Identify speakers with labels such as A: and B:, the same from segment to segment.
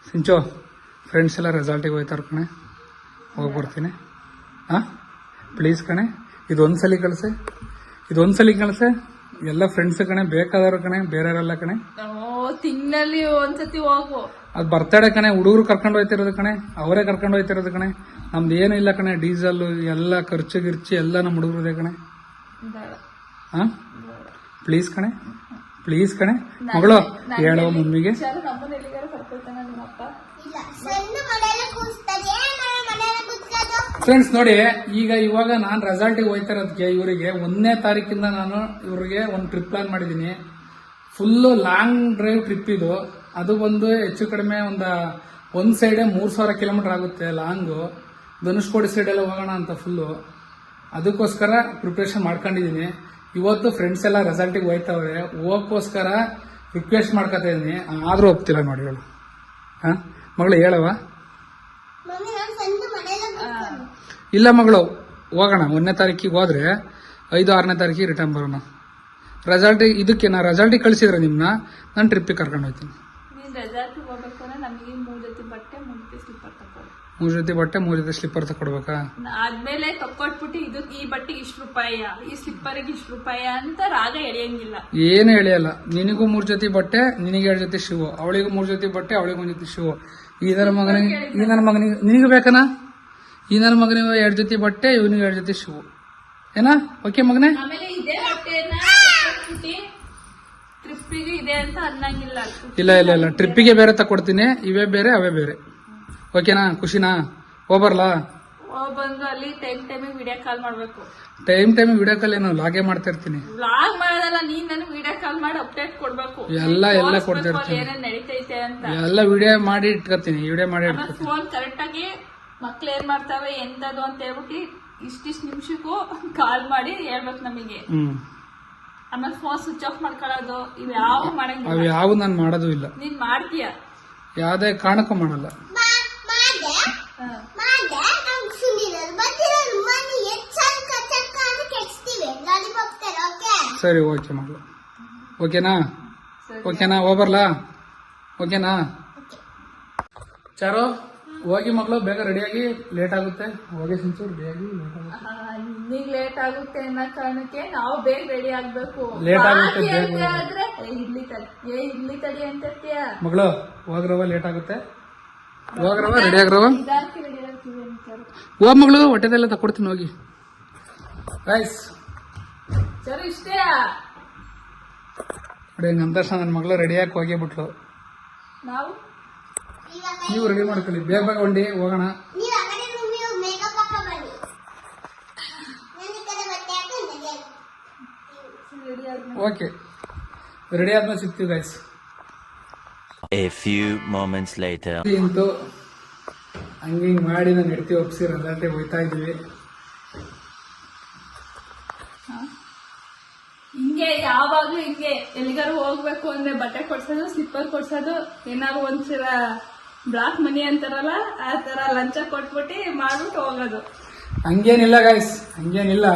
A: ಸಿಂಚೋ friends ಎಲ್ಲ ರೆಸಾರ್ಟಿಗೆ ಹೋಯ್ತಾರ ಕಣೆ, ಹೋಗಿ ಬರ್ತೀನಿ. ಹಾಂ ಪ್ಲೀಸ್ ಕಣೆ, ಇದೊಂದ್ಸಲಿ ಕಳಿಸೆ. ಎಲ್ಲ ಫ್ರೆಂಡ್ಸ್ ಕಣೆ, ಬೇಕಾದವ್ರು ಕಣೆ, ಬೇರೆಯವರೆಲ್ಲ ಕಣೆ.
B: ತಿಂಗಳಲ್ಲಿ ಒಂದ್ಸತಿ ಹೋಗು.
A: ಅದು ಬರ್ತಡೇ ಕಣೆ, ಹುಡುಗರು ಕರ್ಕೊಂಡು ಹೋಯ್ತಿರೋದು ಕಣೆ, ಅವರೇ ಕರ್ಕೊಂಡು ಹೋಯ್ತಿರೋದು ಕಣೆ. ನಮ್ದು ಏನೂ ಇಲ್ಲ ಕಣೆ, ಡೀಸೆಲ್ ಎಲ್ಲ ಖರ್ಚು ಗಿರ್ಚು ಎಲ್ಲ ನಮ್ಮ ಹುಡುಗರದೇ ಕಣೆ. ಹಾಂ ಪ್ಲೀಸ್ ಕಣೆ, ಮಗಳು ಹೇಳೋ ಮಮ್ಮಿಗೆ. ಫ್ರೆಂಡ್ಸ್ ನೋಡಿ, ಇವಾಗ ನಾನು ರೆಸಾರ್ಟಿಗೆ ಹೋಯ್ತಾ ಇರೋದಕ್ಕೆ ಇವರಿಗೆ 1ನೇ ತಾರೀಕಿಂದ ನಾನು ಇವ್ರಿಗೆ ಒಂದು ಟ್ರಿಪ್ ಪ್ಲಾನ್ ಮಾಡಿದ್ದೀನಿ. ಫುಲ್ಲು ಲಾಂಗ್ ಡ್ರೈವ್ ಟ್ರಿಪ್ ಇದು. ಅದು ಬಂದು ಹೆಚ್ಚು ಕಡಿಮೆ ಒಂದು ಸೈಡೇ 3000 ಕಿಲೋಮೀಟರ್ ಆಗುತ್ತೆ ಲಾಂಗು. ಧನುಷ್ಕೋಡಿ ಸೈಡೆಲ್ಲ ಹೋಗೋಣ ಅಂತ ಫುಲ್ಲು. ಅದಕ್ಕೋಸ್ಕರ ಪ್ರಿಪ್ರೇಷನ್ ಮಾಡ್ಕೊಂಡಿದ್ದೀನಿ. ಇವತ್ತು ಫ್ರೆಂಡ್ಸ್ ಎಲ್ಲ ರೆಸಾರ್ಟಿಗೆ ಹೋಯ್ತವ್ರೆ, ಹೋಗೋಕ್ಕೋಸ್ಕರ ರಿಕ್ವೆಸ್ಟ್ ಮಾಡ್ಕೊತಾ ಇದ್ದೀನಿ. ಆದರೂ ಒಪ್ತಿಲ್ಲ ನೋಡಿ ಹೇಳು. ಹಾಂ ಮಗಳು ಹೇಳವ. ಇಲ್ಲ ಮಗಳು, ಹೋಗೋಣ 1ನೇ ತಾರೀಕಿಗೆ ಹೋದ್ರೆ 5, 6ನೇ ತಾರೀಕಿಗೆ ರಿಟರ್ನ್ ಬರೋಣ. ಇದಕ್ಕೆ ನಾ ರೆಸಾರ್ಟಿಗೆ ಕಳಿಸಿದ್ರೆ ನಿಮ್ಮನ್ನ ನಾನು ಟ್ರಿಪ್ಪಿಗೆ ಕರ್ಕೊಂಡು ಹೋಗ್ತೀನಿ. 3 ಜೊತೆ ಬಟ್ಟೆ 3 ಜೊತೆ ಸ್ಲಿಪ್ಪರ್ ತಕೊಡ್ಬೇಕಾ?
B: ಆದ್ಮೇಲೆ ತಕ್ಕೊಟ್ಬಿಟ್ಟು ಈ ಬಟ್ಟೆಗೆ ಇಷ್ಟು ರೂಪಾಯಿ, ಈ ಸ್ಲಿಪ್ಪರ್ಗೆ ಇಷ್ಟು ರೂಪಾಯಿ ಅಂತ ರಾಗ ಎಳೆಯಂಗಿಲ್ಲ.
A: ಏನು ಎಳೆಯಲ್ಲ. ನಿನಗೂ 3 ಜೊತೆ ಬಟ್ಟೆ, ನಿನಗೆ 2 ಜೊತೆ ಶಿವು, ಅವಳಿಗೂ 3 ಜೊತೆ ಬಟ್ಟೆ, ಅವಳಿಗೆ 1 ಜೊತೆ ಶಿವು. ಈ ನನ್ನ ಮಗನಿಗೆ ನಿನಗೆ ಬೇಕನಾ? ಈ ನನ್ನ ಮಗನಿಗೆ 2 ಜೊತೆ ಬಟ್ಟೆ, ಇವನಿಗೆ 2 ಜೊತೆ ಶಿವು. ಏನಾ? ಓಕೆ ಮಗನೇ?
B: ಆಮೇಲೆ ಇದೇ ಬಟ್ಟೆನ ಟ್ರಿಪ್ಪಿಗೆ ಇದೆ ಅಂತ ಅನ್ನಂಗಿಲ್ಲ.
A: ಇಲ್ಲ ಟ್ರಿಪ್ಪಿಗೆ ಬೇರೆ ತಕೊಡ್ತೀನಿ, ಇವೇ ಬೇರೆ ಅವೇ ಬೇರೆ. ಓಕೆನಾ? ಖುಷಿನಾ? ಹೋಗ್ಬರ್ಲಾ?
B: ಬಂದು ಅಲ್ಲಿ ಟೈಮ್ ವಿಡಿಯೋ ಕಾಲ್ ಮಾಡ್ಬೇಕು.
A: ಟೈಮ್ ವಿಡಿಯೋ ಕಾಲ್ ಏನು ಲಾಗೇ ಮಾಡ್ತಾ ಇರ್ತೀನಿ.
B: ವ್ಲಾಗ್ ಮಾಡೋದಲ್ಲ, ನೀನ್ ನನಗೆ ವಿಡಿಯೋ ಕಾಲ್ ಮಾಡಿ ಅಪ್ಡೇಟ್ ಕೊಡ್ಬೇಕು.
A: ಎಲ್ಲ ಕೊಡ್ತಾ ಇರ್ತೀನಿ.
B: ಏನೇನ್ ನಡೀತೈತೆ ಅಂತ
A: ಎಲ್ಲ ವಿಡಿಯೋ ಮಾಡಿ ಇಟ್ಕೊತೀನಿ.
B: ಫೋನ್ ಕರೆಕ್ಟ್ ಆಗಿ ಮಕ್ಳು ಏನ್ ಮಾಡ್ತಾವೆ ಎಂತದು ಅಂತ ಹೇಳ್ಬಿಟ್ಟು ಇಷ್ಟಿಷ್ಟು ನಿಮಿಷಕ್ಕೂ ಕಾಲ್ ಮಾಡಿ ಹೇಳ್ಬೇಕು ನಮಗೆ. ಆಮೇಲೆ ಫೋನ್ ಸ್ವಿಚ್ ಆಫ್ ಮಾಡ್ಕೊಳ್ಳೋದು ಇವ್ಯಾವ ಮಾಡಂಗಿಲ್ಲ.
A: ಯಾವ ನಾನು ಮಾಡೋದು ಇಲ್ಲ.
B: ನೀನ್ ಮಾಡ್ತೀಯ?
A: ಯಾವ್ದೇ ಕಾರಣಕ್ಕೂ ಮಾಡಲ್ಲ. ಸರಿ ಓಕೆ ಮಗಳು. ಓಕೆನಾ? ಹೋಗ್ಬರ್ಲಾ? ಓಕೆನಾ? ಚಾರೋ ಹೋಗಿ ಮಗಳು, ಬೇಗ ರೆಡಿಯಾಗಿ. ಲೇಟ್ ಆಗುತ್ತೆ. ಹೋಗಿ ಸಿಂಚು ರೆಡಿಯಾಗಿ.
B: ನಿನಗೆ ಲೇಟ್ ಆಗುತ್ತೆ ಅನ್ನೋ ಕಾರಣಕ್ಕೆ ನಾವು ಬೇಗ ರೆಡಿ ಆಗ್ಬೇಕು.
A: ಲೇಟ್ ಆಗುತ್ತೆ
B: ಇಡ್ಲಿ ತಡಿ ಅಂತ
A: ಮಗಳು. ಹೋಗ್ರವ, ಲೇಟ್ ಆಗುತ್ತೆ. ಹೋಗ್ರವ, ರೆಡಿ ಆಗ್ರವ. ಹೋಗ್ ಮಗಳು, ಹೊಟ್ಟೆದೆಲ್ಲ ತಕೊಡ್ತೀನಿ ಹೋಗಿ. ಗೈಸ್
B: ಸರಿ ಇಷ್ಟೇ
A: ನೋಡಿ, ನಮ್ಮ ತಕ್ಷಣ ನನ್ನ ಮಗಳು ರೆಡಿಯಾಗಿ ಹೋಗಿಬಿಟ್ಲು. ನೀವು ರೆಡಿ ಮಾಡ್ಕೊಳ್ಳಿ, ಬೇಗ ಹೊಂಡಿ ಹೋಗೋಣ. ಓಕೆ, ರೆಡಿ ಆದ್ಮೇಲೆ ಸಿಗ್ತೀವಿ guys.
C: A few moments later.
A: ಇಂತೂ ಹಂಗಿಂಗ್ ಮಾಡಿ ನಾನು ಹೆಡ್ತಿ ಒಪ್ಸಿ ರೆಸಾರ್ಟಿಗೆ ಹೋಯ್ತಾ ಇದ್ವಿ.
B: ಹಿಂಗೆ ಯಾವಾಗ್ಲೂ ಹಿಂಗೆ ಎಲ್ಲಿಗಾರು ಹೋಗ್ಬೇಕು ಅಂದ್ರೆ ಬಟ್ಟೆ ಕೊಡ್ಸೋದು, ಸ್ಲಿಪ್ಪರ್ ಕೊಡ್ಸೋದು, ಏನಾದ್ರು ಒಂದ್ಸಲ ಬ್ಲಾಕ್ ಮನಿ ಅಂತಾರಲ್ಲ ಆ ತರ ಲಂಚ ಕೊಟ್ಬಿಟ್ಟು ಮಾಡ್ಬಿಟ್ಟು ಹೋಗೋದು.
A: ಹಂಗೇನಿಲ್ಲ ಗೈಸ್, ಹಂಗೇನಿಲ್ಲ.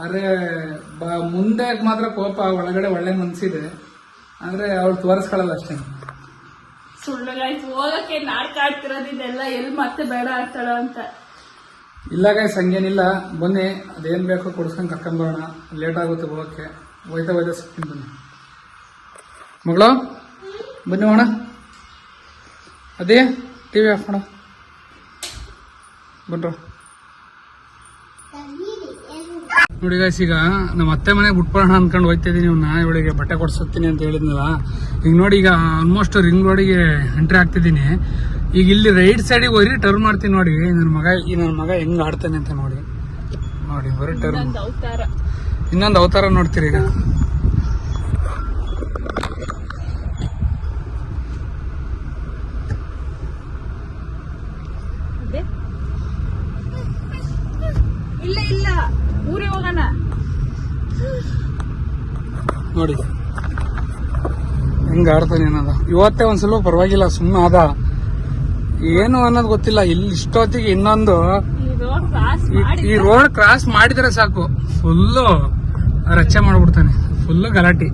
A: ಆದ್ರೆ ಮುಂದೆ ಮಾತ್ರ ಕೋಪ, ಒಳಗಡೆ ಒಳ್ಳೆ ಮನ್ಸಿದೆ. ಅಂದ್ರೆ ಅವ್ಳು ತೋರಿಸ್ಕೊಳ್ಳಲ್ಲ ಅಷ್ಟೇ.
B: ಸುಳ್ಳು ಗೈಸ್, ಹೋಗಕ್ಕೆ ನಾಟಕ ಆಡ್ತಿರೋದು ಇದೆಲ್ಲ, ಎಲ್ಲಿ ಮತ್ತೆ ಬೇಡ ಆಡ್ತಾಳ ಅಂತ.
A: ಇಲ್ಲ ಗೈಸ್, ಹಂಗೇನಿಲ್ಲ. ಬನ್ನಿ, ಅದೇನ್ ಬೇಕೋ ಕೊಡ್ಸ್ಕೊಂಡು ಕರ್ಕೊಂಬರೋಣ. ಲೇಟ್ ಆಗುತ್ತೆ ಹೋಗಕ್ಕೆ. ಹೋಯ್ತಾ ಸಿಗ್ತೀನಿ. ಬನ್ನಿ ಮಗಳು, ಬನ್ನಿ ಹೋಣ. ಅದೇ ಟಿವಿ ಆಫ್ ಮಾಡ. ಬನ್ರ ನೋಡಿ ಗೈಸ್, ಈಗ ನಮ್ಮ ಅತ್ತೆ ಮನೆಗೆ ಬಿಟ್ಬಿಡೋಣ ಅನ್ಕೊಂಡು ಹೋಯ್ತಾ ಇದೀನಿ. ಇವಳಿಗೆ ಬಟ್ಟೆ ಕೊಡ್ಸತ್ತೀನಿ ಅಂತ ಹೇಳಿದ್ನಲ್ಲ. ಈಗ ನೋಡಿ, ಈಗ ಆಲ್ಮೋಸ್ಟ್ ರಿಂಗ್ ರೋಡಿಗೆ ಎಂಟ್ರಿ ಆಗ್ತಿದ್ದೀನಿ. ಈಗ ಇಲ್ಲಿ ರೈಟ್ ಸೈಡಿಗೆ ಹೋಗಿ ಟರ್ನ್ ಮಾಡ್ತೀನಿ. ನೋಡಿ ನನ್ನ ಮಗ ಹೆಂಗ್ ಆಡ್ತಾನೆ ಅಂತ ನೋಡಿ. ಬರೀ ಟರ್ನ್, ಇನ್ನೊಂದು ಅವತಾರ ನೋಡ್ತೀರಿ ಈಗ.
B: ಇಲ್ಲ ಊರಿಗೆ ಹೋಗೋಣ
A: ನೋಡಿ ಹೆಂಗ ಆಡ್ತಾನೆ ಅನ್ನೋದ. ಇವತ್ತೇ ಒಂದ್ ಸ್ವಲ್ಪ ಪರವಾಗಿಲ್ಲ, ಸುಮ್ಮನೆ ಆದ. ಏನು ಅನ್ನೋದು ಗೊತ್ತಿಲ್ಲ. ಇಲ್ಲಿ ಇಷ್ಟೊತ್ತಿಗೆ ಇನ್ನೊಂದು ಈ ರೋಡ್ ಕ್ರಾಸ್ ಮಾಡಿದ್ರೆ ಸಾಕು, ಫುಲ್ಲು ರಚ್ಚೆ ಮಾಡ್ಬಿಡ್ತಾನೆ. ಫುಲ್ಲು ಗಲಾಟಿ.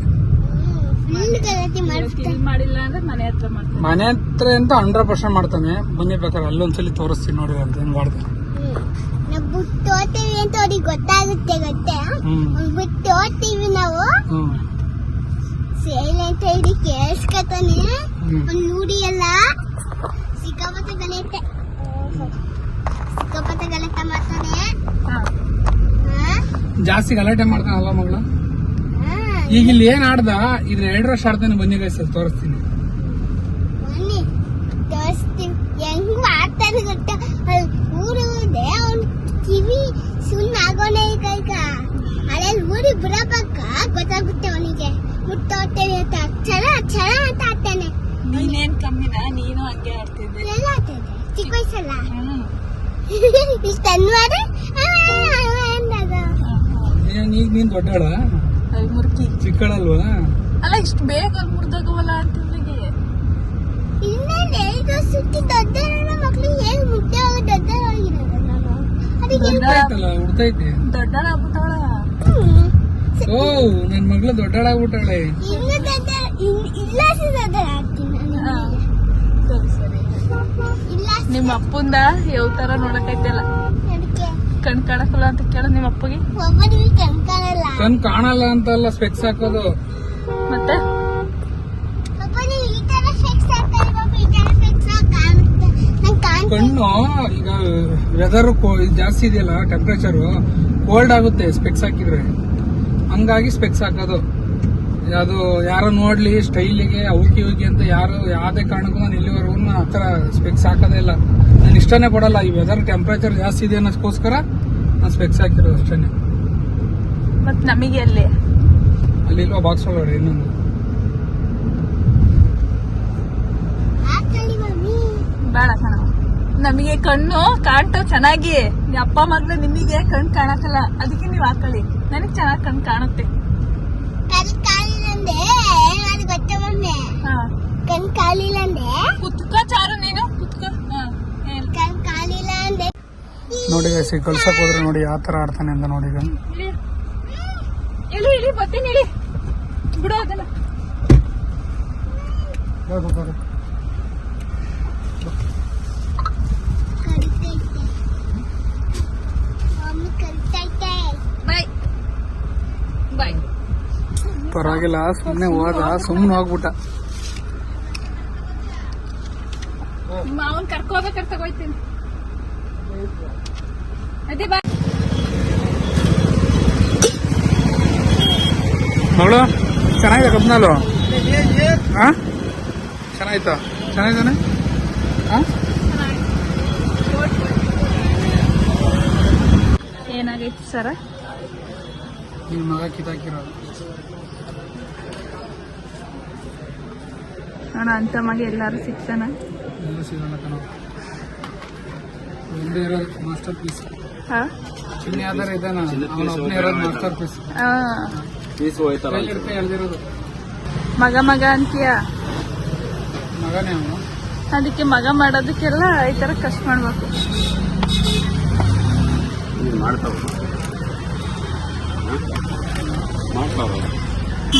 B: ಇಲ್ಲಿ ಮಾಡಿಲ್ಲ ಅಂದ್ರೆ ಮನೆ ಹತ್ರ ಮಾಡ್ತಾರೆ.
A: ಮನೆ ಹತ್ರ ಅಂತ 100% ಮಾಡ್ತಾನೆ. ಬನ್ನಿ ಬೇಕಾದ್ರೆ ಅಲ್ಲೊಂದ್ಸಲಿ ತೋರಿಸ್ತೀನಿ ನೋಡಿ ಅಂತ ಹೆಂಗ್ ಮಾಡ್ತಾನೆ.
D: ತೋರ್ತೀವಿ ಅಂತ ಅವ್ರಿಗೆ ಗೊತ್ತಾಗುತ್ತೆ ತೋರ್ತೀವಿ ನಾವು ಸೈಲೆಂಟ್ ಆಗಿ ಕೇಳಿಸ್ಕೊತಾನೆ. ಒಂದ್ ನೋಡಿ ಎಲ್ಲ ಸಿಕ್ಕಾಪಟ್ಟೆ ಗಲಾಟೆ ಮಾಡ್ತಾನೆ.
A: ಜಾಸ್ತಿ ಗಲಾಟೆ ಮಾಡ್ತಾನಲ್ಲ ಮಗಳು. ಈಗ ಇಲ್ಲಿ ಏನ್ ಆಡ್ದ ಇದ್ರ 2 ವರ್ಷ ಆಡ್ತಾನೆ. ಬನ್ನಿ ಗೈಸ್ ತೋರಿಸ್ತೀನಿ.
D: ಬನ್ನಿ ತೋರಿಸ್ತೀವಿ ಹೆಂಗ್ ಮಾಡ್ತಾನೆ ಗೊತ್ತಾ. ಊರು ಅವ್ನ್ ಕಿವಿ ಸುಣ್ಣ ಆಗೋನೆ ಈಗ ಅಲ್ಲಿ ಊರಿಗೆ ಬರಬೇಕ ಗೊತ್ತಾಗುತ್ತೆ ಅವನಿಗೆ. ಮುಟ್ಟೋಗ್ತೇವೆ ಅಂತ ಛಲ ಅಂತ ಆಡ್ತಾನೆ.
B: ನೀನೇನ್ ಕಮ್ಮಿನ, ನೀನು ಹಂಗೆ ಆಡ್ತಿದ್ದೆ.
D: ಎಲ್ಲ ಆಡ್ತಾನೆ ಚಿಕ್ಕ ವಯಸ್ಸಲ್ಲ. ಇಷ್ಟ ಅನ್ವಾರ
A: ಈಗ ನೀನ್ ದೊಡ್ಡಾಳ
B: ಮುರ್ಕಿ
A: ಚಿಕ್ಕಳಲ್ವಾ?
B: ಅಲ್ಲ ಇಷ್ಟು ಬೇಗ ಮುರ್ದೋಗವಲ್ಲ ಅಂತಿವ್ರಿಗೆ.
D: ಇನ್ನೇನೆ ಇದು ಸುತ್ತಿ ದೊಡ್ಡ ಮಕ್ಳು ಹೇಗ್ ಮುಟ್ಟೆ ಹೋಗಿ ದೊಡ್ಡವಾಗಿರೋದು ನಾನು. ಅದಕ್ಕೆ
A: ಹುಡ್ತೈತೆ.
B: ದೊಡ್ಡಳ ಆಗ್ಬಿಟ್ಟವಳ.
A: ಓ ನನ್ ಮಗಳು ದೊಡ್ಡಳಾಗ್ಬಿಟ್ಟಾಳೆ.
D: ಇನ್ನು ದೊಡ್ಡ ಇಲ್ಲ ದೊಡ್ಡ ಆಗ್ತೀನಿ ನಾನು.
B: ಸರಿ
D: ಇಲ್ಲ
B: ನಿಮ್ಮ ಅಪ್ಪಂದ ಯಾವ ತರ ನೋಡಕೈತಲ್ಲ.
D: ಅದಕ್ಕೆ
B: ಕಣ್ ಕಾಣಕಲ್ಲ ಅಂತ ಕೇಳ ನಿಮ್ಮ ಅಪ್ಪಗೆ.
D: ಒಬ್ಬನಿಗೆ ಕಣ್ಕಾಣಲ್ಲ.
A: ಕಣ್ ಕಾಣಲ್ಲ ಅಂತಲ್ಲ ಸ್ಪೆಕ್ಸ್ ಹಾಕೋದು.
B: ಮತ್ತೆ
D: ಒಬ್ಬನಿಗೆ ಈ ತರ ಫಿಕ್ಸ್ ಆಗ್ತಾರೆ, ಒಬ್ಬ ಈ ತರ ಫಿಕ್ಸ್ ಕಾಣುತ್ತೆ. ನಂಗೆ ಕಾಣ್ತಾ
A: ಕಣ್ಣು ಈಗ ವೆದರ್ ಜಾಸ್ತಿ ಇದೆಯಲ್ಲ, ಟೆಂಪರೇಚರ್ ಕೋಲ್ಡ್ ಆಗುತ್ತೆ ಸ್ಪೆಕ್ಸ್ ಹಾಕಿದ್ರೆ. ಹಂಗಾಗಿ ಸ್ಪೆಕ್ಸ್ ಹಾಕೋದು. ಅದು ಯಾರೋ ನೋಡ್ಲಿ ಸ್ಟೈಲಿಗೆ ಅವಕಿ ಹೋಗಿ ಅಂತ ಯಾರು ಯಾವ್ದೇ ಕಾರಣಕ್ಕೂ ನಾನು ಇಲ್ಲಿವರೆಗೂ ಆತರ ಸ್ಪೆಕ್ಸ್ ಹಾಕೋದೇ ಇಲ್ಲ. ನಾನು ಇಷ್ಟನೇ ಪಡಲ್ಲ. ಈ ವೆದರ್ ಟೆಂಪರೇಚರ್ ಜಾಸ್ತಿ ಇದೆ ಅನ್ನೋದಕ್ಕೋಸ್ಕರ ನಾನು ಸ್ಪೆಕ್ಸ್ ಹಾಕಿರೋದು ಅಷ್ಟೇನೆ.
B: ಮತ್ ನಮಗೆ ಅಲ್ಲಿ
A: ಅಲ್ಲಿ ಇಲ್ವಾ ಬಾಕ್ಸ್ ಒಳಗಡೆ ಇನ್ನೊಂದು.
D: ಹಾಕಲಿ ಮಮ್ಮಿ.
B: ಬೇಡ ಕಣ. ನಮಗೆ ಕಣ್ಣು ಕಾಣ್ತಾವ್ ಚೆನ್ನಾಗಿ. ಅಪ್ಪ ಮಗ್ಳು ನಿಮಗೆ ಕಣ್ ಕಾಣಕಲ್ಲ, ಅದಕ್ಕೆ ನೀವ್ ಹಾಕೊಳ್ಳಿ. ನನಗ್ ಚೆನ್ನಾಗ್ ಕಣ್ ಕಾಣುತ್ತೆ.
D: ಕಣ್ ಕಾಲಿಲ್ಲ ಅಂದ್ರೆ ಅದು ಗೊತ್ತ ಮಮ್ಮಿ. ಕಣ್ ಕಾಲಿಲ್ಲ ಅಂದ್ರೆ
B: ಕುತ್ಕ ಚಾರು ನೀನು ಕುತ್ಕ.
D: ಕಣ್ ಕಾಲಿಲ್ಲ ಅಂದ್ರೆ
A: ನೋಡಿ ಕಳ್ಸಕ್ ಹೋದ್ರೆ ನೋಡಿ ಯಾವ ತರ ಆಡ್ತಾನೆ ಅಂತ ನೋಡಿ. ಈಗ
B: ಇಳಿ ಬರ್ತೀನಿ, ಇಳಿ ಬಿಡು ಅದನ್ನ.
D: ಕರಿತೈತೆ ಮಮ್ಮಿ ಕರಿತೈತೆ.
B: ಬಾಯ್ ಬಾಯ್.
A: ಪರವಾಗಿಲ್ಲ, ಸುಮ್ನೆ ಹೋದ, ಸುಮ್ನೆ ಹೋಗ್ಬಿಟ್ಟ.
B: ಮಾವನ್ ಕರ್ಕೋಬೇಕಾದ್ರೆ ತಗೋಯ್ತೀನಿ. ಅದೇ ಬಾ.
A: ಮಗಳು ಚೆನ್ನಾಗಿದೆ ಕಬ್ನಲ್ಲು. ಹಾ ಚೆನ್ನಾಯ್ತಾ? ಚೆನ್ನಾಗಿದ್ದಾನೆ. ಹಾ
B: ಏನಾಗೈತಿ ಸರ?
A: ನಿಮ್ ಮಗ ಕಿತ್ತಾಕಿರೋದು.
B: ಅಣ್ಣ ಅಂತ ಮಗ ಎಲ್ಲಾರು ಸಿಗ್ತಾನ?
A: ಎಲ್ಲ ಸಿಗಲ್ಲ ಕಣ. ಒಂದೇ ಇರೋದು ಮಾಸ್ಟರ್ ಪೀಸ್.
B: ಹಾ
A: ಚಿನ್ನಿ ಆಧಾರ ಇದ್ದಾನ, ಅವನ ಒಬ್ಬನೇ ಇರೋದು ಮಾಸ್ಟರ್ ಪೀಸ್. ಎಳ್ದಿರೋದು
B: ಮಗ ಅಂತೀಯ?
A: ಮಗನೇ ಅವನು.
B: ಅದಕ್ಕೆ ಮಗ ಮಾಡೋದಕ್ಕೆಲ್ಲ ಈ ತರ ಕಷ್ಟ ಮಾಡ್ಬೇಕು.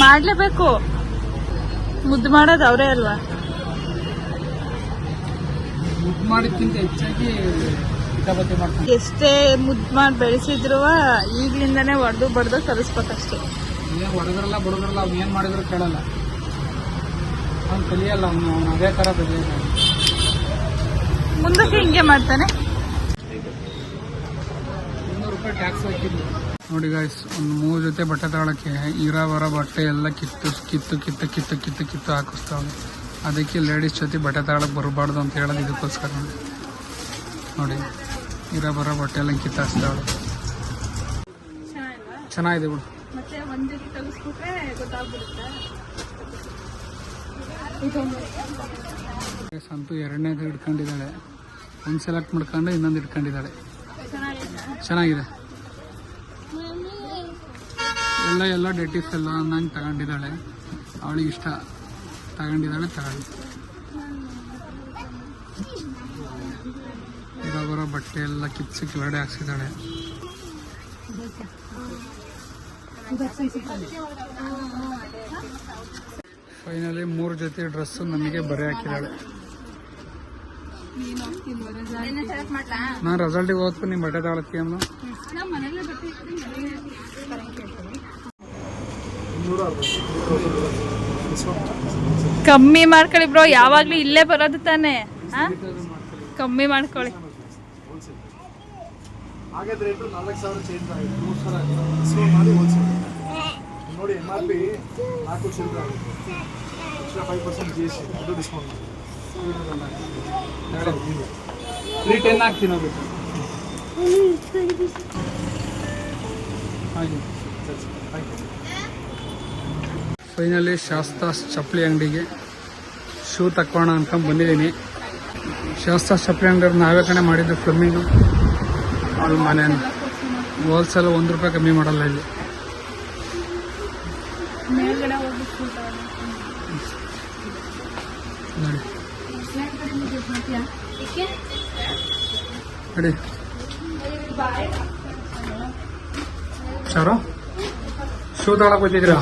B: ಮಾಡ್ಲೇಬೇಕು. ಮುದ್ದು ಮಾಡೋದು ಅವರೇ ಅಲ್ವಾ?
A: ಮುದ್ದು ಮಾಡಿದ್ಕಿಂತ ಹೆಚ್ಚಾಗಿ ಕಿತಾಪತಿ ಮಾಡ್ತಾನೆ.
B: ಎಷ್ಟೇ ಮುದ್ದು ಮಾಡಿ ಬೆಳೆಸಿದ್ರು ಈಗ್ಲಿಂದಾನೇ ಹೊಡೆದು ಬಡ್ದು ಕಲಿಸ್ಬೇಕಷ್ಟೇ.
A: ಏನ್ ಹೊಡೆದ್ರಲ್ಲ ಬಡದ್ರಲ್ಲ, ಅವ್ನು ಏನ್ ಮಾಡಿದ್ರು ಕೇಳಲ್ಲ. ಅವ್ನು ಕಲಿಯಲ್ಲ, ಅವನು ಅದೇ ತರ ಬೆಳೆಯಲ್ಲ.
B: ಮುಂದಕ್ಕೆ ಹಿಂಗೆ ಮಾಡ್ತಾನೆ.
A: 200 ರೂಪಾಯಿ ಟ್ಯಾಕ್ಸ್ ಹಾಕಿದ್ವಿ ನೋಡಿ ಗಾಯ್ಸ್. ಒಂದು 3 ಜೊತೆ ಬಟ್ಟೆ ತಗೊಳಕ್ಕೆ ಇರೋ ಬರೋ ಬಟ್ಟೆ ಎಲ್ಲ ಕಿತ್ತು ಹಾಕಿಸ್ತಾವೆ. ಅದಕ್ಕೆ ಲೇಡೀಸ್ ಜೊತೆ ಬಟ್ಟೆ ತಗೊಳಕ್ ಬರಬಾರ್ದು ಅಂತ ಹೇಳೋದು ಇದಕ್ಕೋಸ್ಕರ. ನೋಡಿ ಇರೋ ಬರೋ ಬಟ್ಟೆ ಎಲ್ಲ ಕಿತ್ತಾಕ್ಸ್ತಾವಳು. ಚೆನ್ನಾಗಿದೆ ಬಿಡು.
B: ಮತ್ತೆ ಒಂದ್ ಜೊತೆ ಕಲಿಸ್ಬಿಟ್ರೆ ಗೊತ್ತಾಗ್ಬಿಡುತ್ತೆ.
A: ಸಂತು 2ನೇದು ಹಿಡ್ಕೊಂಡಿದ್ದಾಳೆ. ಒಂದು ಸೆಲೆಕ್ಟ್ ಮಾಡ್ಕೊಂಡು ಇನ್ನೊಂದು ಹಿಡ್ಕೊಂಡಿದ್ದಾಳೆ. ಚೆನ್ನಾಗಿದೆ. ಎಲ್ಲ ಡೆಟಿಸ್ ಎಲ್ಲ ಅನ್ನಂಗೆ ತಗೊಂಡಿದ್ದಾಳೆ. ಅವಳಿಗೆ ಇಷ್ಟ ತಗೊಂಡಿದ್ದಾಳೆ. ಇರೋ ಬರೋ ಬಟ್ಟೆ ಎಲ್ಲ ಕಿಚ್ಚಿ ಕೆಳಗಡೆ ಹಾಕ್ಸಿದ್ದಾಳೆ. ಫೈನಲಿ 3 ಜೊತೆ ಡ್ರೆಸ್ ನಮಗೆ ಬರೆ ಹಾಕಿದ್ದಾಳೆ. ನಾನು ರೆಸಲ್ಟಿಗೆ ಹೋಗ್ತೀನಿ, ನಿಮ್ಮ ಬಟ್ಟೆ ತಗೊಳತ್ತೀಯ ಅಮ್ಮ.
B: ಕಮ್ಮಿ ಮಾಡ್ಕೊಳ್ಳಿ ಬ್ರೋ, ಯಾವಾಗ್ಲೂ ಇಲ್ಲೇ ಬರೋದು ತಾನೆ. ಕಮ್ಮಿ ಮಾಡ್ಕೊಳ್ಳಿ.
E: ಹಾಗಾದ್ರೆ ರೇಟು 4,000 ಚೇಂಜ್ ಆಗಿದೆ, 3,000 ಆಗಿದೆ. ಡಿಸ್ಕೌಂಟ್ ಮಾಡಿ ಹೋಲ್ಸೇಲ್ ನೋಡಿ. MRP 4 ಚಿಲ್ಲರೆ ಆಗುತ್ತೆ, ಎಕ್ಸ್ಟ್ರಾ 5% GST, ಅದು ಡಿಸ್ಕೌಂಟ್ ಮಾಡಿ
A: 310 ಹಾಕ್ತೀನಿ ಹೋಗ್ಬೇಕು. ಹಾಗೆ ಫೈನಲಿ ಶಾಸ್ತಾಸ್ ಚಪ್ಪಲಿ ಅಂಗಡಿಗೆ ಶೂ ತಕ್ಕೋಣ ಅನ್ಕೊಂಡು ಬಂದಿದ್ದೀನಿ. ಶಾಸ್ತಾಸ್ ಚಪ್ಪಲಿ ಅಂಗಡಿ ನಾವೇ ಕಡೆ ಮಾಡಿದ್ದು ಫ್ಲಮ್ಮಿಂಗು. ಅಲ್ಲಿ ಮನೆ ಹೋಲ್ಸೇಲ್ ₹1 ಕಮ್ಮಿ ಮಾಡಲ್ಲ ಇಲ್ಲಿ. ನೋಡಿ ನೋಡಿ ಚಾರೋ ಶೂ ತಗೊಳಕ್ ಬಂದಿದ್ದೀರಾ?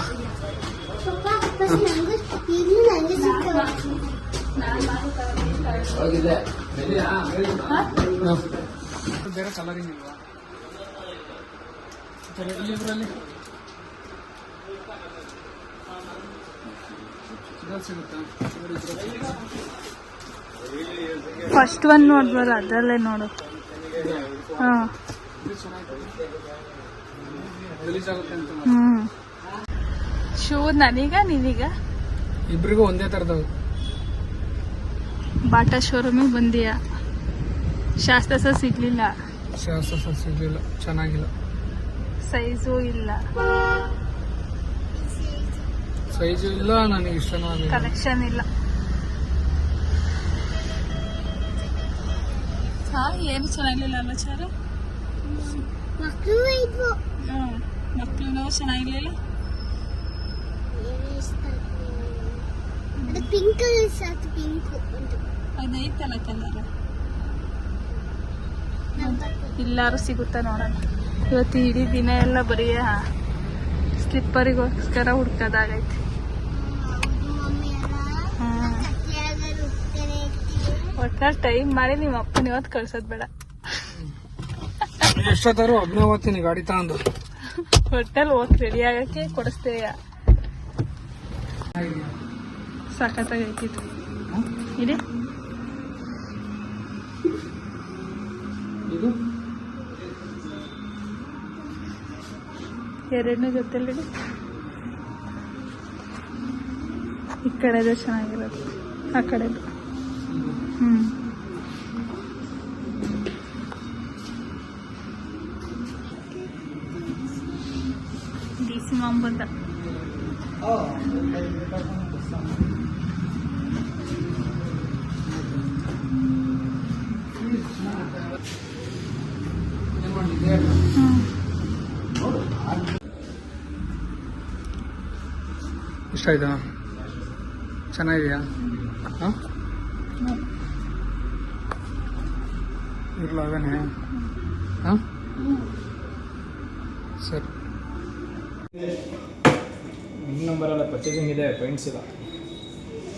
A: ಬೇರೆ ಕಲರಿಂಗ್ ಇಲ್ವಾ ಇಲ್ಲಿ ಸಿಗುತ್ತಾ?
B: ಫಸ್ಟ್ ಒನ್ ನೋಡ್ಬಾರ, ಅದರಲ್ಲೇ ನೋಡು. ಶೂ ನನೀಗ ನೀವೀಗ
A: ಇಬ್ರಿಗೂ ಒಂದೇ ತರದವು.
B: ಬಾಟಾ ಶೋರೂಮಿಗೆ ಬಂದೀಯ, ಶಾಸ್ತ್ರ ಸಿಗ್ಲಿಲ್ಲ,
A: ಶಾಸ್ತ್ರ ಸಿಗ್ಲಿಲ್ಲ, ಚೆನ್ನಾಗಿಲ್ಲ,
B: ಸೈಜು ಇಲ್ಲ,
A: ಸೈಜು ಇಲ್ಲ, ನನಗೆ ಇಷ್ಟನೂ ಆಗಿಲ್ಲ,
B: ಕಲೆಕ್ಷನ್ ಇಲ್ಲ. ಏನು ಚೆನ್ನಾಗಿಲ್ಲ ಅಲ್ಲ ಚಾರ? ಮಕ್ಕಳು ಚೆನ್ನಾಗಿರ್ಲಿಲ್ಲ.
D: ಪಿಂಕ್ ಪಿಂಕ್
B: ಅದೈತಲ್ಲ ಕಲರ್. ಎಲ್ಲಾರು ಸಿಗುತ್ತಾ ನೋಡೋಣ. ಇವತ್ತು ಇಡೀ ದಿನ ಎಲ್ಲ ಬರೀ ಸ್ಲಿಪ್ಪರಿಗೋಸ್ಕರ ಹುಡ್ಕೋದಾಗೈತಿ. ಒಟ್ನಲ್ಲಿ ಟೈಮ್ ಮಾಡಿ ನಿಮ್ಮ ಅಪ್ಪನ ಇವತ್ತು ಕಳ್ಸೋದ್ ಬೇಡ.
A: ಎಷ್ಟೊತ್ತಾರು ಒಬ್ಬನೇ ಹೋಗ್ತೀನಿ ಗಾಡಿ ತಗೊಂಡು.
B: ಹೋಟೆಲ್ ಹೋಗಿ ರೆಡಿ ಆಗಕ್ಕೆ ಕೊಡಿಸ್ತೇಯ. ಸಖತ್ತಾಗೈತಿತ್ತು. ಇಡಿ
A: ಇದು
B: ಎರಡನೇ ಜೊತೆಲಿ ಈ ಕಡೆದು ಚೆನ್ನಾಗಿರೋದು, ಆ ಕಡೆದು. DC ಮಾಂಬಂದ
A: ಇಷ್ಟ ಆಯ್ತಾ? ಚೆನ್ನಾಗಿದೆಯಾ? ಹಾಂ ಇರ್ಲಾಗನೆ. ಹಾಂ ಸರಿ.
E: ನಿಮ್ಮ ನಂಬರೆಲ್ಲ ಪರ್ಚೇಸಿಂಗ್ ಇದೆ, ಪೈಂಟ್ಸ್ ಇಲ್ಲ.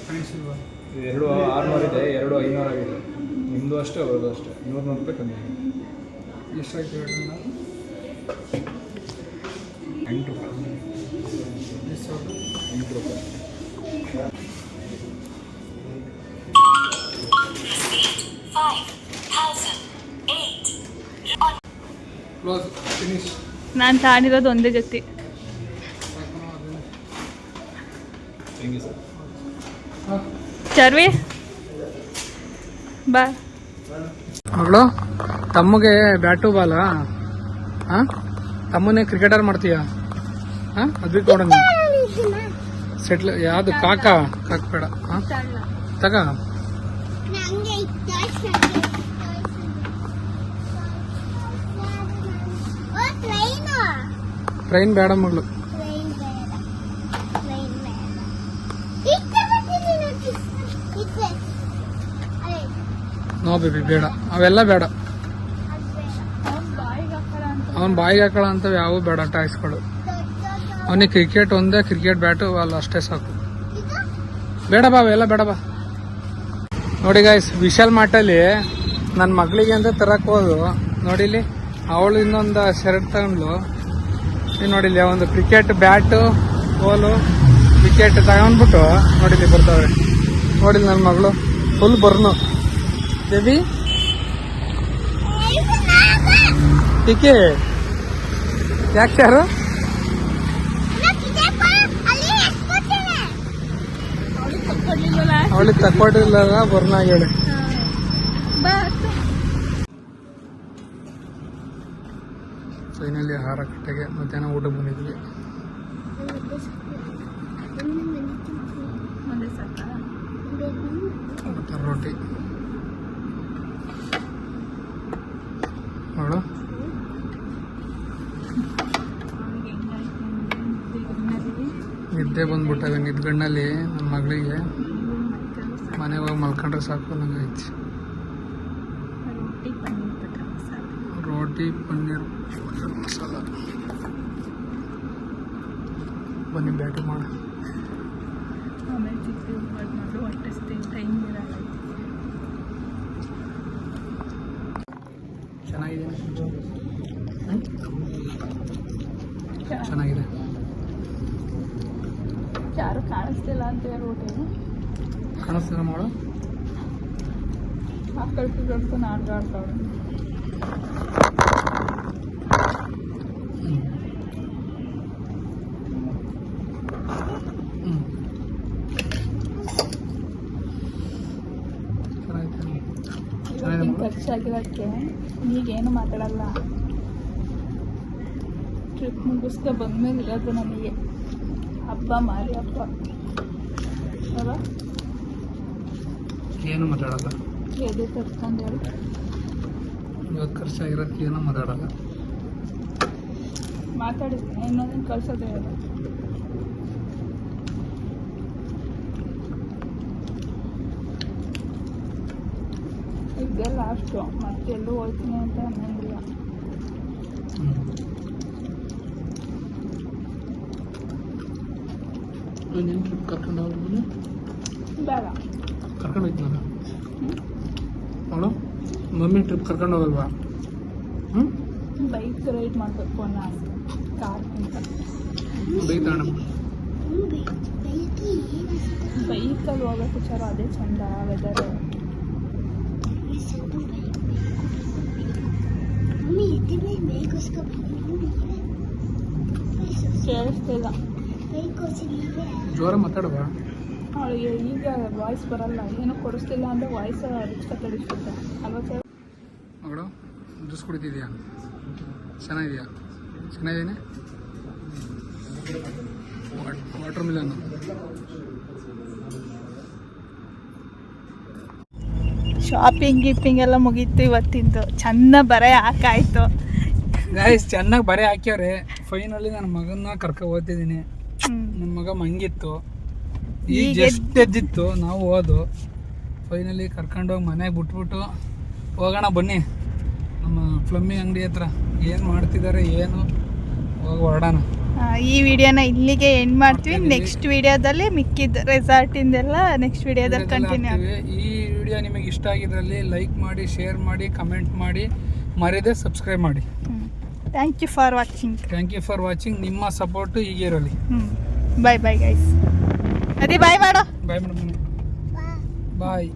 A: ಫ್ರೆಂಡ್ಸ್ ಇಲ್ವಾ?
E: ಇದು 2 600 ಇದೆ, 2 500 ಆಗಿದೆ. ನಿಮ್ಮದು ಅಷ್ಟೇ, ಅವ್ರದ್ದು ಅಷ್ಟೇ, 100 ರೂಪಾಯಿ ಕಮ್ಮಿ ಆಗಿದೆ.
A: ಎಷ್ಟಾಯ್ತು ಹೇಳಿ?
E: 8 ರೂಪಾಯಿ. 8 ರೂಪಾಯಿ.
A: Close finish.
B: ನಾನು ತಾಣಿರೋದು ಒಂದೇ ಜೊತೆ.
E: ಹೆಂಗೆ ಸರ್?
B: ಚರ್ವಿ ಬಾ
A: ಮಗಳು, ತಮ್ಮಗೆ ಬ್ಯಾಟು ಬಾಲ? ಹಾಂ, ತಮ್ಮನೇ ಕ್ರಿಕೆಟರ್ ಮಾಡ್ತೀಯ? ಹಾಂ, ಅದು ನೋಡೋಣ. ಸೆಟ್ಲ್ ಯಾವುದು? ಕಾಕ್ ಬೇಡ. ಹಾಂ ತಗ. ಟ್ರೈನ್ ಬೇಡ ಮಗಳು. ನೋ ಬೇಬಿ ಬೇಡ, ಅವೆಲ್ಲ ಬೇಡ. ಅವನ್ ಬಾಯಿಗೆ ಹಾಕಳ ಅಂತವ್ ಯಾವ ಬೇಡ ಟಾಯ್ಸ್ಗಳು. ಅವನಿಗೆ ಕ್ರಿಕೆಟ್ ಒಂದೇ, ಕ್ರಿಕೆಟ್ ಬ್ಯಾಟು ಅಲ್ಲ ಅಷ್ಟೇ ಸಾಕು. ಬೇಡ ಬಾ ಎಲ್ಲ ಬೇಡ ಬಾ. ನೋಡಿ ಗಾಯ್ಸ್, ವಿಶಾಲ್ ಮಾರ್ಟಲ್ಲಿ ನನ್ನ ಮಗಳಿಗೆ ಅಂತ ತರಕ್ ಹೋದು. ನೋಡಿಲಿ, ಅವಳು ಇನ್ನೊಂದು ಶರ್ಟ್ ತಗೊಂಡ್ಲು. ಇಲ್ಲಿ ನೋಡಿಲಿ, ಒಂದು ಕ್ರಿಕೆಟ್ ಬ್ಯಾಟು, ಬಾಲು, ವಿಕೆಟ್ ತಗೊಂಡ್ಬಿಟ್ಟು ನೋಡಿಲಿ ಬರ್ತಾವೆ. ನೋಡಿಲಿ ನನ್ನ ಮಗಳು ಫುಲ್ ಬರ್ನು. ಬೇಬಿ ಟಿಕೆ ಯಾಕೆ ಯಾರು ಅವಳಿಗೆ ತಕ್ಕೊಟ್ಟಿಲ್ಲ ಬರ್ನಾಗ ಹೇಳಿ. ಫೈನಲಿ ಆಹಾರ ಕಟ್ಟೆಗೆ ಮಧ್ಯಾಹ್ನ ಊಟಕ್ಕೆ ಬಂದಿದ್ವಿ. ಬಟರ್ ರೋಟಿ ಅವಳು ನಿದ್ದೆ ಬಂದ್ಬಿಟ್ಟಾಗ ನಿದ್ಗಣ್ಣಲ್ಲಿ ನನ್ನ ಮಗಳಿಗೆ ಮನೆಗೆ ಹೋಗಿ ಮಲ್ಕೊಂಡ್ರೆ ಸಾಕು ನಂಗೈತಿ. ರೋಟಿ ಪನ್ನೀರ್ ಬಟರ್ ಮಸಾಲ. ಬನ್ನಿ ಬ್ಯಾಟಿಂಗ್ ಮಾಡ. ಚೆನ್ನಾಗಿದೆ.
B: ಯಾರು ಕಾಣಿಸ್ತಿಲ್ಲ ಅಂತ ರೋಟಿ
A: ಕಾಣಿಸ್ತಾರ ಮಾಡು.
B: ಮಕ್ಕಳು ಕಟ್ಕೊಂಡು ಆಟ ಆಡ್ತಾವ್ರೆ. ಖರ್ಚಾಗಿರೋಕ್ಕೆ ಈಗೇನು ಮಾತಾಡಲ್ಲ. ಟ್ರಿಪ್ ಮುಗಿಸ್ಕೊ ಬಂದ್ಮೇಲೆ ಇರೋದು ನಮಗೆ ಹಬ್ಬ ಮಾರಿ ಹಬ್ಬ ಅಲ್ವಾ?
A: ಏನು ಮಾತಾಡಲ್ಲ.
B: ಎದೆ ತರ್ಕೊಂಡು ಹೇಳಿ
A: ಇವತ್ತು ಖರ್ಚಾಗಿರೋಕ್ಕೆ ಏನೂ ಮಾತಾಡಲ್ಲ.
B: ಮಾತಾಡಿದ್ವಿ ಇನ್ನೊಂದು ಕಳ್ಸೋದೇ ಇಲ್ಲ. ಇದೇ ಲಾಸ್ಟು, ಮತ್ತೆ ಎಲ್ಲೂ ಹೋಗ್ತೀನಿ ಅಂತ ಅನ್ನೋಂಗಿಲ್ಲ.
A: ನೀನು ಟ್ರಿಪ್ ಕರ್ಕೊಂಡು ಹೋಗ್ಬೋದು.
B: ಬೇಡ,
A: ಕರ್ಕೊಂಡು ಹೋಗ್ತೀನಿ ನಾನು. ಅವಳು ಮಮ್ಮಿ ಟ್ರಿಪ್ ಕರ್ಕೊಂಡು ಹೋಗಲ್ವಾ?
B: ಬೈಕ್ ರೈಡ್ ಮಾಡಬೇಕು ಅನ್ನೋ ಆಸೆ ಕಾರ್ಗಿಂತ.
A: ಬೈಕ್ ತಗೊಂಡು
B: ಬೈಕಲ್ಲಿ ಹೋಗೋಕ್ಕೆ ವಿಚಾರ ಅದೇ ಚಂದ. ವೆದರ್ ಕೇಳಿಸ್ತಿಲ್ಲ.
A: ಜೋರ ಮಾತಾಡುವ.
B: ಅವಳಿಗೆ ಈಗ ವಾಯ್ಸ್ ಬರಲ್ಲ, ಏನೋ ಕೊಡಿಸ್ತಿಲ್ಲ ಅಂದರೆ ವಾಯ್ಸ್ ರಿಕ್ತ ತಡಿಸ್ಬಿಟ್ಟೆ ಅಲ್ವಾ ಸರ್?
A: ಅವಳು ಜ್ಯೂಸ್ ಕುಡಿತಿದ್ಯಾ? ಚೆನ್ನಾಗಿದೆಯಾ? ಚೆನ್ನಾಗಿದ್ದೀನಿ. ವಾಟರ್ ಮಿಲನ್.
B: ಶಾಪಿಂಗ್ ಗೀಪಿಂಗ್ ಎಲ್ಲ ಮುಗೀತು ಇವತ್ತಿಂದು. ಚೆಂದ ಬರೆ ಹಾಕಾಯ್ತು
A: ಗಾಯ್ಸ್, ಚೆನ್ನಾಗಿ ಬರೆ ಹಾಕ್ಯವ್ರೆ. ಫೈನಲಿ ನನ್ನ ಮಗನ್ನ ಕರ್ಕೊ ಹೋಗ್ತಿದ್ದೀನಿ. ನನ್ನ ಮಗ ಮಂಗಿತ್ತು, ಈಗ ಜಸ್ಟ್ ಎದ್ದಿತ್ತು. ನಾವು ಹೋದು ಫೈನಲಿ ಕರ್ಕೊಂಡೋಗಿ ಮನೆಗೆ ಬಿಟ್ಬಿಟ್ಟು ಹೋಗೋಣ ಬನ್ನಿ ನಮ್ಮ ಪ್ಲಮ್ಮಿ ಅಂಗಡಿ ಹತ್ರ. ಏನು ಮಾಡ್ತಿದ್ದಾರೆ ಏನು, ಹೋಗಿ ಹೊರಡೋಣ.
B: ಈ ವಿಡಿಯೋನ ಇಲ್ಲಿಗೆ ಎಂಡ್ ಮಾಡ್ತೀವಿ. ನೆಕ್ಸ್ಟ್ ವಿಡಿಯೋದಲ್ಲಿ ಮಿಕ್ಕಿದ ರೆಸಾರ್ಟಿಂದೆಲ್ಲ ನೆಕ್ಸ್ಟ್ ವಿಡಿಯೋದಲ್ಲಿ ಕಂಟಿನ್ಯೂ ಆಗ್ತೀವಿ.
A: ಈ ವಿಡಿಯೋ ನಿಮಗೆ ಇಷ್ಟ ಆಗಿದ್ರಲ್ಲಿ ಲೈಕ್ ಮಾಡಿ, ಶೇರ್ ಮಾಡಿ, ಕಮೆಂಟ್ ಮಾಡಿ, ಮರೆಯದೆ ಸಬ್ಸ್ಕ್ರೈಬ್ ಮಾಡಿ.
B: Thank you for watching.
A: Thank you for watching. ನಿಮ್ಮ ಸಪೋರ್ಟು ಹೀಗೆ ಇರಲಿ.
B: Bye bye guys. ಅದೇ ಬಾಯ್ ಮಾಡು.
A: Bye madam. ಬಾಯ್.